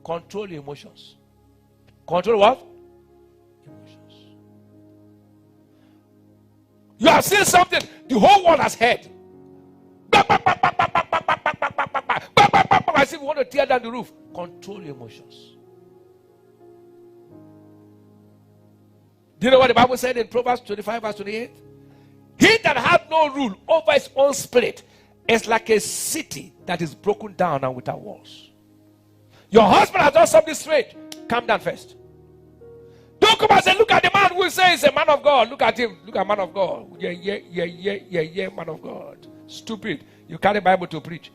Control your emotions. Control what? Emotions. You have seen something the whole world has heard. As if you want to tear down the roof. Control your emotions. Do you know what the Bible said in Proverbs 25 verse 28? He that hath no rule over his own spirit is like a city that is broken down and without walls. Your husband has done something strange. Calm down first. Don't come and say, look at the man who says he's a man of God. Look at him. Look at man of God. Yeah, man of God. Stupid. You carry Bible to preach.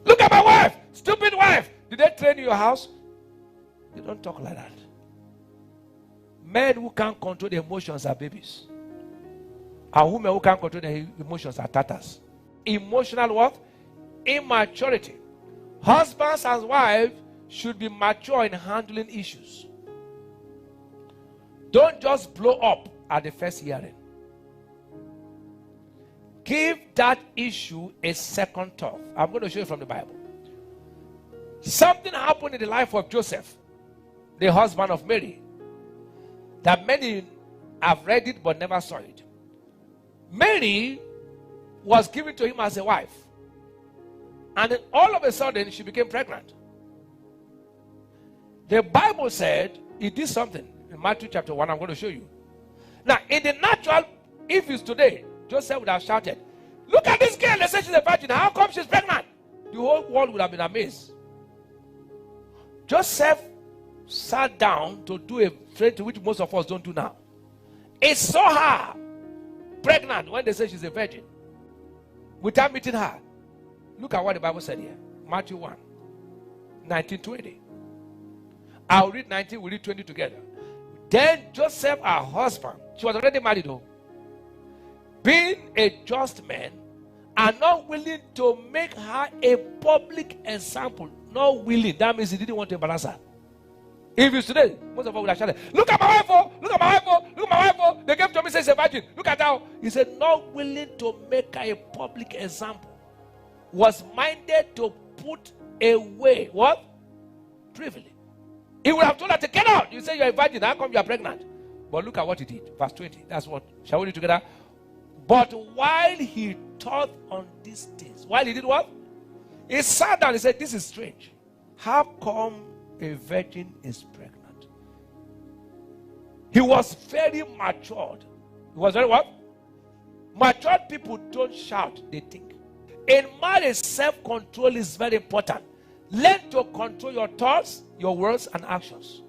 Look at my wife. Stupid wife. Did they train your house? They don't talk like that. Men who can't control their emotions are babies. And women who can't control their emotions are tatters. Emotional what? Immaturity. Husbands and wives should be mature in handling issues. Don't just blow up at the first hearing. Give that issue a second thought. I'm going to show you from the Bible. Something happened in the life of Joseph, the husband of Mary, that many have read it but never saw it. Mary was given to him as a wife. And then all of a sudden, she became pregnant. The Bible said he did something. In Matthew chapter 1, I'm going to show you. Now, in the natural, if it's today, Joseph would have shouted, look at this girl, they say she's a virgin. How come she's pregnant? The whole world would have been amazed. Joseph sat down to do a thing which most of us don't do now. He saw her pregnant when they say she's a virgin without meeting her. Look at what the Bible said here. Matthew 1, 19-20. I'll read 19, we'll read 20 together. Then Joseph, her husband, she was already married though, being a just man and not willing to make her a public example. Not willing. That means he didn't want to embarrass her. If it's today, most of us would have shouted, look at my wife, oh, look at my wife, oh, look at my wife, oh. They came to me and said, she's a virgin. Look at her. He said, not willing to make her a public example. Was minded to put away what? Privily. He would have told her to get out. You say you're a virgin, how come you're pregnant? But look at what he did. Verse 20. That's what. Shall we read together? But while he thought on these things, while he did what? He sat down and said, this is strange. How come a virgin is pregnant? He was very matured. He was very what? Matured people don't shout, they think. In marriage, self-control is very important. Learn to control your thoughts, your words, and actions.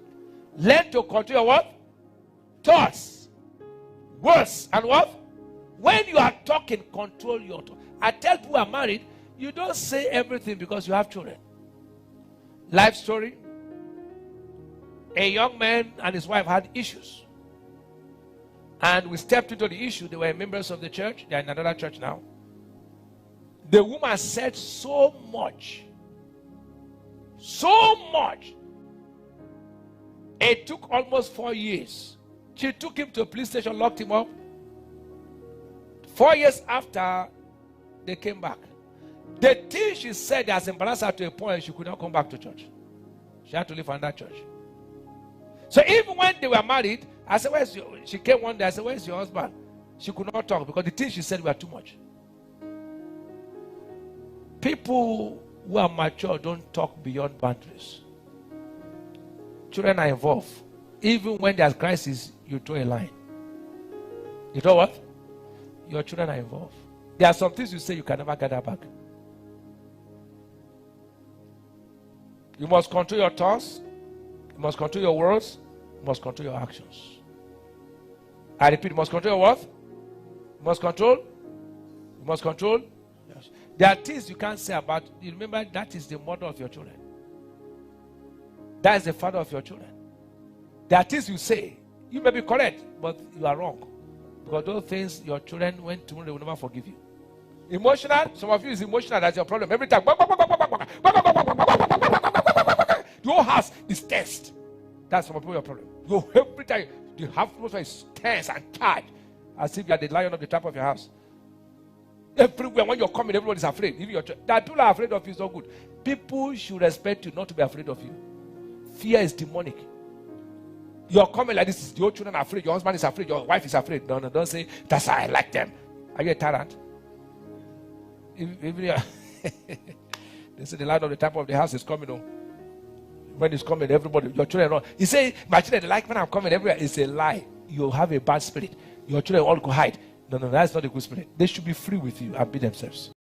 Learn to control your what? Thoughts, words, and what? When you are talking, control your thoughts. I tell people who are married, you don't say everything because you have children. Life story. A young man and his wife had issues. And we stepped into the issue. They were members of the church. They are in another church now. The woman said so much. So much. It took almost 4 years. She took him to a police station, locked him up. 4 years after, they came back. The thing she said has embarrassed her to a point she could not come back to church. She had to leave another church. So even when they were married, I said, where's your, she came one day, I said, where's your husband? She could not talk because the things she said were too much. People who are mature don't talk beyond boundaries. Children are involved. Even when there's crisis, you draw a line. You know what? Your children are involved. There are some things you say you can never get that back. You must control your thoughts. You must control your words. You must control your actions. I repeat, you must control your what? You must control. You must control. Yes. There are things you can't say about. You remember that is the mother of your children. That is the father of your children. There are things you say. You may be correct, but you are wrong. Because those things your children went through, they will never forgive you. Emotional, some of you is emotional, that's your problem. Every time, the whole house is tense. That's some of your problem. Every time, the house is tense and tight, as if you are the lion of the top of your house. Everywhere when you're coming, everybody's afraid. Even that people are afraid of you is not good. People should respect you, not to be afraid of you. Fear is demonic. You're coming like this, your children are afraid, your husband is afraid, your wife is afraid. No, don't say, that's how I like them. Are you a tyrant? They say the light of the top of the house is coming on. When it's coming, everybody, your children are. He say, my children, they like when I'm coming everywhere. It's a lie. You have a bad spirit. Your children all go hide. No, that's not a good spirit. They should be free with you and be themselves.